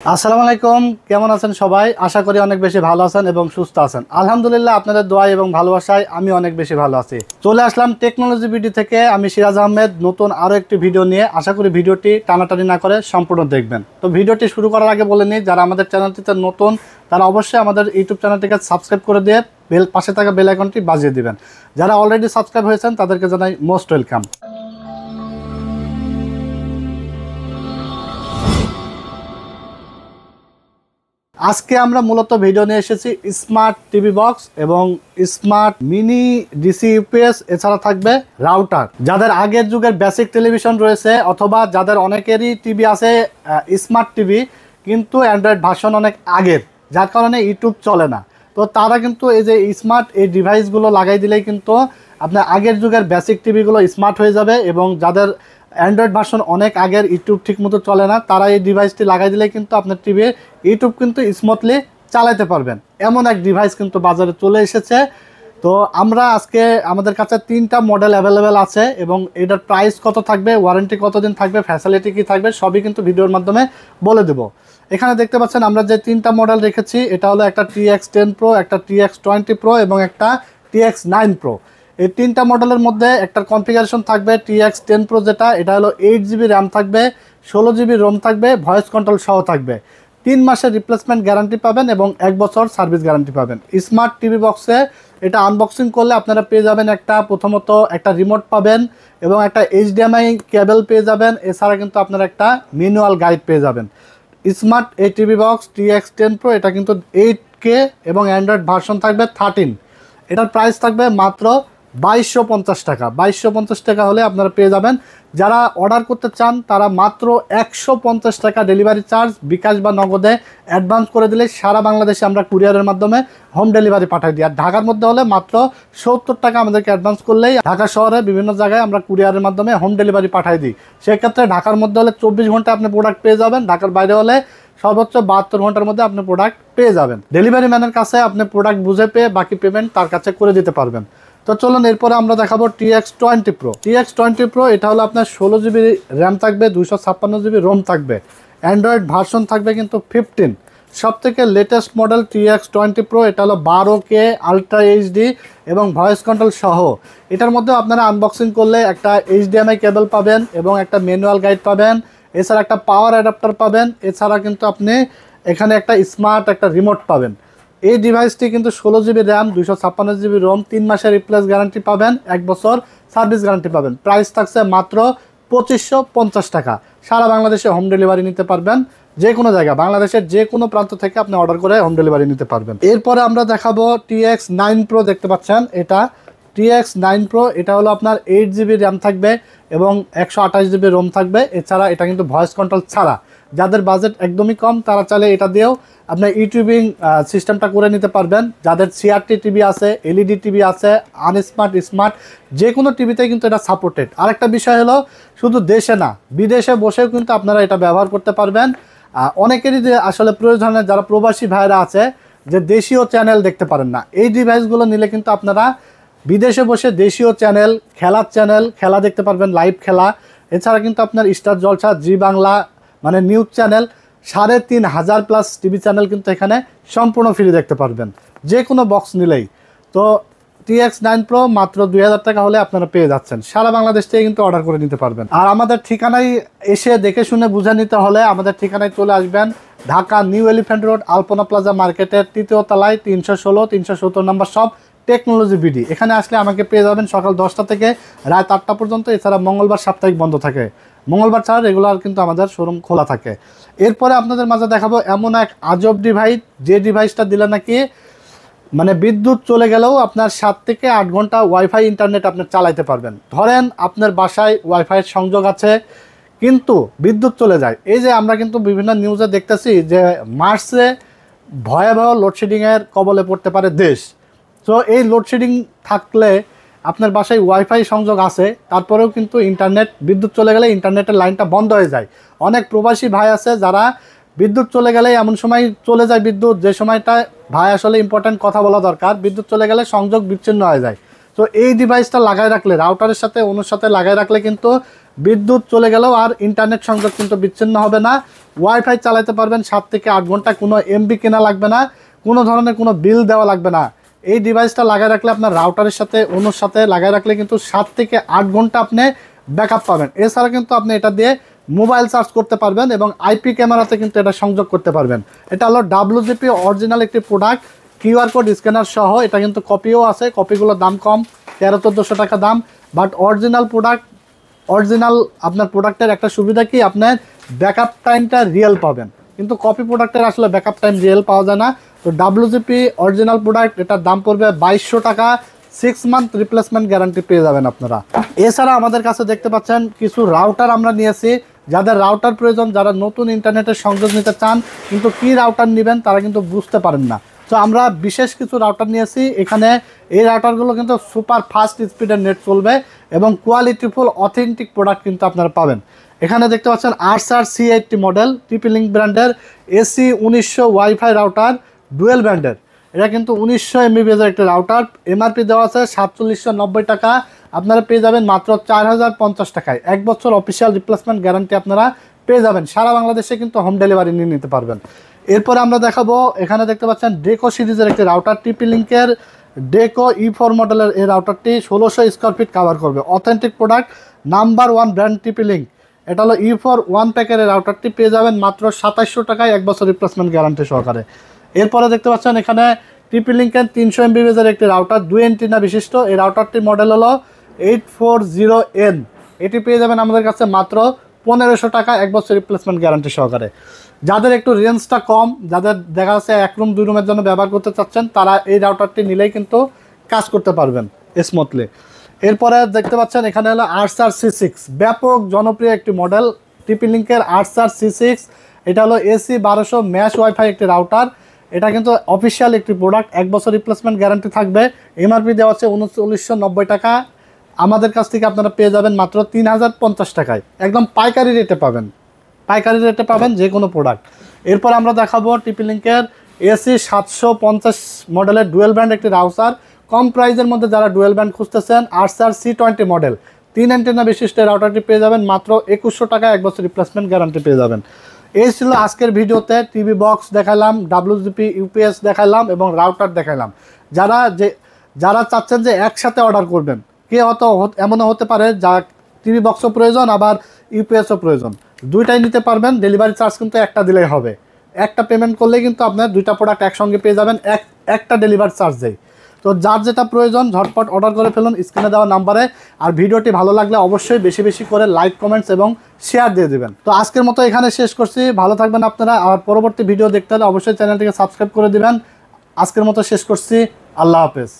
আসসালামু আলাইকুম, কেমন আছেন সবাই? আশা করি অনেক বেশি ভালো আছেন এবং সুস্থ আছেন। আলহামদুলিল্লাহ, আপনাদের দোয়া এবং ভালোবাসায় আমি অনেক বেশি ভালো আছি। চলে আসলাম টেকনোলজি ভিডিও থেকে। আমি সিরাজ আহমেদ, নতুন আরও একটি ভিডিও নিয়ে। আশা করি ভিডিওটি টানাটানি না করে সম্পূর্ণ দেখবেন। তো ভিডিওটি শুরু করার আগে বলে নিই, যারা আমাদের চ্যানেলটিতে নতুন তারা অবশ্যই আমাদের ইউটিউব চ্যানেলটিকে সাবস্ক্রাইব করে দিয়ে পাশে থাকা বেল আইকনটি বাজিয়ে দিবেন। যারা অলরেডি সাবস্ক্রাইব হয়েছেন তাদেরকে জানাই মোস্ট ওয়েলকাম। আজকে আমরা মূলত ভিডিও নিয়ে এসেছি স্মার্ট টিভি বক্স এবং স্মার্ট মিনি ডিসি ইউপিএস, এছাড়া থাকবে রাউটার। যাদের আগের যুগের বেসিক টেলিভিশন রয়েছে অথবা যাদের অনেকেরই টিভি আছে স্মার্ট টিভি, কিন্তু অ্যান্ড্রয়েড ভার্সন অনেক আগের, যার কারণে ইউটিউব চলে না, তো তারা কিন্তু এই যে স্মার্ট এই ডিভাইসগুলো লাগাই দিলেই কিন্তু আপনার আগের যুগের বেসিক টিভিগুলো স্মার্ট হয়ে যাবে। এবং যাদের অ্যান্ড্রয়েড ভার্সন অনেক আগের, ইউটিউব ঠিক মতো চলে না, তারা এই ডিভাইসটি লাগাই দিলে কিন্তু আপনার টিভি ইউটিউব কিন্তু স্মুথলি চালাতে পারবেন। এমন এক ডিভাইস কিন্তু বাজারে চলে এসেছে। তো আমরা আজকে আমাদের কাছে 3টা মডেল অ্যাভেলেবেল আছে এবং এটার প্রাইস কত থাকবে, ওয়ারেন্টি কতদিন থাকবে, ফ্যাসিলিটি কী থাকবে, সবই কিন্তু ভিডিওর মাধ্যমে বলে দেবো। এখানে দেখতে পাচ্ছেন আমরা যে 3টা মডেল রেখেছি, এটা হলো একটা TX10 Pro, একটা TX20 Pro এবং একটা TX9 Pro। এই 3টা মডেলের মধ্যে একটা কনফিগারেশন থাকবে TX10 Pro, যেটা এটা হলো 8GB র্যাম থাকবে, 16GB রোম থাকবে, ভয়েস কন্ট্রোল সহ থাকবে। 3 মাসের রিপ্লেসমেন্ট গ্যারান্টি পাবেন এবং 1 বছর সার্ভিস গ্যারান্টি পাবেন। স্মার্ট টিভি বক্সে এটা আনবক্সিং করলে আপনারা পেয়ে যাবেন প্রথমত একটা রিমোট পাবেন এবং একটা HDMI কেবল পেয়ে যাবেন। এছাড়া কিন্তু আপনারা একটা ম্যানুয়াল গাইড পেয়ে যাবেন। স্মার্ট এই টিভি বক্স TX10 Pro এটা কিন্তু 8K এবং অ্যান্ড্রয়েড ভার্সন থাকবে 13। এটার প্রাইস থাকবে মাত্র 2250 টাকা। 2250 টাকা হলে আপনারা পেয়ে যাবেন। যারা অর্ডার করতে চান তারা মাত্র 150 টাকা ডেলিভারি চার্জ বিকাশ বা নগদে অ্যাডভান্স করে দিলে সারা বাংলাদেশে আমরা কুরিয়ারের মাধ্যমে হোম ডেলিভারি পাঠিয়ে দিই। আর ঢাকার মধ্যে হলে মাত্র 70 টাকা আমাদেরকে অ্যাডভান্স করলেই ঢাকা শহরে বিভিন্ন জায়গায় আমরা কুরিয়ারের মাধ্যমে হোম ডেলিভারি পাঠিয়ে দিই। সেক্ষেত্রে ঢাকার মধ্যে হলে 24 ঘন্টা আপনি প্রোডাক্ট পেয়ে যাবেন, ঢাকার বাইরে হলে সর্বোচ্চ 72 ঘন্টার মধ্যে আপনি প্রোডাক্ট পেয়ে যাবেন। ডেলিভারি ম্যানের কাছে আপনি প্রোডাক্ট বুঝে পেয়ে বাকি পেমেন্ট তার কাছে করে দিতে পারবেন। তো চলুন এরপরে আমরা দেখাবো TX20 Pro। TX20 Pro এটা হলো আপনার 16GB র্যাম থাকবে, 256GB রোম থাকবে, অ্যান্ড্রয়েড ভার্সন থাকবে কিন্তু 15। সবথেকে লেটেস্ট মডেল TX20 Pro, এটা হলো 12K আলট্রা HD এবং ভয়েস কন্ট্রোল সহ। এটার মধ্যে আপনারা আনবক্সিং করলে একটা HDMI কেবল পাবেন এবং একটা ম্যানুয়াল গাইড পাবেন, এছাড়া একটা পাওয়ার অ্যাডাপ্টার পাবেন, এছাড়া কিন্তু আপনি এখানে একটা স্মার্ট একটা রিমোট পাবেন। এই ডিভাইসটি কিন্তু 16GB র্যাম, 256GB রোম, 3 মাসের রিপ্লেস গ্যারান্টি পাবেন, 1 বছর সার্ভিস গ্যারান্টি পাবেন। প্রাইস থাকছে মাত্র 2550 টাকা। সারা বাংলাদেশে হোম ডেলিভারি নিতে পারবেন, যে কোনো জায়গা বাংলাদেশের যে কোনো প্রান্ত থেকে আপনি অর্ডার করে হোম ডেলিভারি নিতে পারবেন। এরপরে আমরা দেখাবো TX9 Pro। দেখতে পাচ্ছেন এটা TX9 Pro, এটা হলো আপনার 8GB র্যাম থাকবে এবং 128GB রোম থাকবে। এছাড়া এটা কিন্তু ভয়েস কন্ট্রোল ছাড়া। যাদের বাজেট একদমই কম তারা চাইলে এটা দিয়েও আপনার ইউটিউবিং সিস্টেমটা করে নিতে পারবেন। যাদের CRT টিভি আছে, LED টিভি আছে, আনস্মার্ট স্মার্ট যে কোনো টিভিতে কিন্তু এটা সাপোর্টেড। আরেকটা বিষয় হলো শুধু দেশে না, বিদেশে বসেও কিন্তু আপনারা এটা ব্যবহার করতে পারবেন। অনেকেরই যে আসলে প্রয়োজনে যারা প্রবাসী ভাইরা আছে যে দেশীয় চ্যানেল দেখতে পারেন না, এই ডিভাইসগুলো নিলে কিন্তু আপনারা বিদেশে বসে দেশীয় চ্যানেল, খেলার চ্যানেল, খেলা দেখতে পারবেন, লাইভ খেলা। এছাড়া কিন্তু আপনার স্টার জলসা, জি বাংলা মানে নিউজ চ্যানেল, 3500+ টিভি চ্যানেল কিন্তু এখানে সম্পূর্ণ ফ্রি দেখতে পারবেন যে কোনো বক্স নিলেই। তো TX9 Pro মাত্র 2000 টাকা হলে আপনারা পেয়ে যাচ্ছেন। সারা বাংলাদেশ থেকে কিন্তু অর্ডার করে নিতে পারবেন। আর আমাদের ঠিকানায় এসে দেখে শুনে বুঝে নিতে হলে আমাদের ঠিকানায় চলে আসবেন, ঢাকা নিউ এলিফ্যান্ট রোড, আলপনা প্লাজা মার্কেটের 3য় তলায় 316 370 নম্বর শপ টেকনোলজি বিডি। এখানে আসলে আমাকে পেয়ে যাবেন সকাল 10টা থেকে রাত 8টা পর্যন্ত। এছাড়া মঙ্গলবার সাপ্তাহিক বন্ধ থাকে, মঙ্গলবার ছাড়া রেগুলার কিন্তু আমাদের শোরুম খোলা থাকে। এরপরে আপনাদের মাঝে দেখাবো এমন এক আজব ডিভাইস, যে ডিভাইসটা দিলে নাকি মানে বিদ্যুৎ চলে গেলেও আপনার 7 থেকে 8 ঘন্টা ওয়াইফাই ইন্টারনেট আপনি চালাইতে পারবেন। ধরেন আপনার বাসায় ওয়াইফাইয়ের সংযোগ আছে কিন্তু বিদ্যুৎ চলে যায়। এই যে আমরা কিন্তু বিভিন্ন নিউজে দেখতেছি যে মার্চে ভয়াবহ লোডশেডিংয়ের কবলে পড়তে পারে দেশ। তো এই লোডশেডিং থাকলে আপনার বাসায় ওয়াইফাই সংযোগ আছে, তারপরেও কিন্তু ইন্টারনেট বিদ্যুৎ চলে গেলে ইন্টারনেটের লাইনটা বন্ধ হয়ে যায়। অনেক প্রবাসী ভাই আছে যারা বিদ্যুৎ চলে গেলে এমন সময় চলে যায় বিদ্যুৎ, যে সময়টা ভাই আসলে ইম্পর্ট্যান্ট কথা বলা দরকার, বিদ্যুৎ চলে গেলে সংযোগ বিচ্ছিন্ন হয়ে যায়। তো এই ডিভাইসটা লাগাই রাখলে, রাউটারের সাথে অনুর সাথে লাগাই রাখলে কিন্তু বিদ্যুৎ চলে গেলেও আর ইন্টারনেট সংযোগ কিন্তু বিচ্ছিন্ন হবে না। ওয়াইফাই চালাতে পারবেন 7 থেকে 8 ঘন্টা, কোনো এমবি কেনা লাগবে না, কোনো ধরনের কোনো বিল দেওয়া লাগবে না। এই ডিভাইসটা লাগায় রাখলে আপনার রাউটারের সাথে অনুর সাথে লাগায় রাখলে কিন্তু 7 থেকে 8 ঘন্টা আপনি ব্যাকআপ পাবেন। এছাড়া কিন্তু আপনি এটা দিয়ে মোবাইল চার্জ করতে পারবেন এবং আইপি ক্যামেরাতে কিন্তু এটা সংযোগ করতে পারবেন। এটা হলো WGP অরিজিনাল একটি প্রোডাক্ট, কিউআর কোড স্ক্যানার সহ। এটা কিন্তু কপিও আছে, কপিগুলোর দাম কম, 1300-1400 টাকা দাম। বাট অরিজিনাল প্রোডাক্ট, অরিজিনাল আপনার প্রোডাক্টের একটা সুবিধা কি, আপনার ব্যাকআপ টাইমটা রিয়েল পাবেন, কিন্তু কপি প্রোডাক্টের আসলে ব্যাকআপ টাইম রিয়েল পাওয়া যায় না। তো WGP অরিজিনাল প্রোডাক্ট, এটার দাম পড়বে 2200 টাকা, 6 মান্থ রিপ্লেসমেন্ট গ্যারান্টি পেয়ে যাবেন আপনারা। এছাড়া আমাদের কাছে দেখতে পাচ্ছেন কিছু রাউটার আমরা নিয়েছি। যাদের রাউটার প্রয়োজন, যারা নতুন ইন্টারনেটের সংযোগ নিতে চান কিন্তু কি রাউটার নেবেন তারা কিন্তু বুঝতে পারেন না, তো আমরা বিশেষ কিছু রাউটার নিয়েছি। এখানে এই রাউটারগুলো কিন্তু সুপার ফাস্ট স্পিডের নেট চলবে এবং কোয়ালিটিফুল অথেন্টিক প্রোডাক্ট কিন্তু আপনারা পাবেন। এখানে দেখতে পাচ্ছেন আর্সার C80 মডেল TP-Link ব্র্যান্ডের AC 1900 ওয়াইফাই রাউটার, ডুয়েল ব্র্যান্ডের। এটা কিন্তু 1900 MBPS একটি রাউটার। MRP দেওয়া আছে 4790 টাকা, আপনারা পেয়ে যাবেন মাত্র 4050 টাকায়। 1 বছর অফিসিয়াল রিপ্লেসমেন্ট গ্যারান্টি আপনারা পেয়ে যাবেন। সারা বাংলাদেশে কিন্তু হোম ডেলিভারি নিয়ে নিতে পারবেন। এরপরে আমরা দেখাবো, এখানে দেখতে পাচ্ছেন ডেকো সিরিজের একটি রাউটার, TP-Link-এর ডেকো E4 মডেলের এই রাউটারটি 1600 স্কোয়ার ফিট কাভার করবে। Authentic product, number 1 brand TP-Link। এটা হলো E4 1 প্যাকের এই রাউটারটি পেয়ে যাবেন মাত্র 2700 টাকায়, 1 বছর রিপ্লেসমেন্ট গ্যারান্টি সহকারে। এরপরে দেখতে পাচ্ছেন এখানে TP-Link-এর 300 MBPS একটি রাউটার, 2 এন্টিনা বিশিষ্ট। এই রাউটারটির মডেল হলো 840N। এটি পেয়ে যাবেন আমাদের কাছে মাত্র 1500 টাকা, 1 বছর রিপ্লেসমেন্ট গ্যারান্টি সহকারে। যাদের একটু রেঞ্জটা কম, যাদের দেখা যাচ্ছে 1 রুম 2 রুমের জন্য ব্যবহার করতে চাচ্ছেন, তারা এই রাউটারটি নিলেই কিন্তু কাজ করতে পারবেন স্মুথলি। এরপরে দেখতে পাচ্ছেন এখানে হলো আর্সার C6, ব্যাপক জনপ্রিয় একটি মডেল, TP-Link-এর আর্সার C6। এটা হলো AC 1200 ম্যাশ ওয়াইফাই একটি রাউটার। এটা কিন্তু অফিসিয়াল একটি প্রোডাক্ট, 1 বছর রিপ্লেসমেন্ট গ্যারান্টি থাকবে। MRP দেওয়া আছে 3990 টাকা, আমাদের কাছ থেকে আপনারা পেয়ে যাবেন মাত্র 3050 টাকায়। একদম পাইকারি রেটে পাবেন, পাইকারি রেটে পাবেন যে কোনো প্রোডাক্ট। এরপর আমরা দেখাবো TP-Link-এর AC 750 মডেলের ডুয়েল ব্র্যান্ড একটি রাউটার। কম প্রাইসের মধ্যে যারা ডুয়েল ব্র্যান্ড খুঁজতেছেন, আর্সার C20 মডেল 3 অ্যান্টেনা বিশিষ্ট রাউটারটি পেয়ে যাবেন মাত্র 2100 টাকায়, 1 বছর রিপ্লেসমেন্ট গ্যারান্টি পেয়ে যাবেন। এই ছিল আজকের ভিডিওতে। টিভি বক্স দেখালাম, WGP UPS দেখালাম এবং রাউটার দেখালাম। যারা চাচ্ছেন যে একসাথে অর্ডার করবেন, কে হয়তো এমনও হতে পারে যা টিভি বক্সও প্রয়োজন আবার UPSও প্রয়োজন, দুইটাই নিতে পারবেন। ডেলিভারি চার্জ কিন্তু একটা দিলেই হবে, একটা পেমেন্ট করলেই কিন্তু আপনার দুইটা প্রোডাক্ট একসঙ্গে পেয়ে যাবেন একটা ডেলিভারি চার্জেই। তো যার যেটা প্রয়োজন ঝটপট অর্ডার করে ফেলুন স্ক্রিনে দেওয়া নাম্বারে। আর ভিডিওটি ভালো লাগলে অবশ্যই বেশি বেশি করে লাইক, কমেন্টস এবং শেয়ার দিয়ে দেবেন। তো আজকের মতো এখানে শেষ করছি, ভালো থাকবেন আপনারা। আর পরবর্তী ভিডিও দেখতে হলে অবশ্যই চ্যানেলটিকে সাবস্ক্রাইব করে দিবেন। আজকের মতো শেষ করছি, আল্লাহ হাফেজ।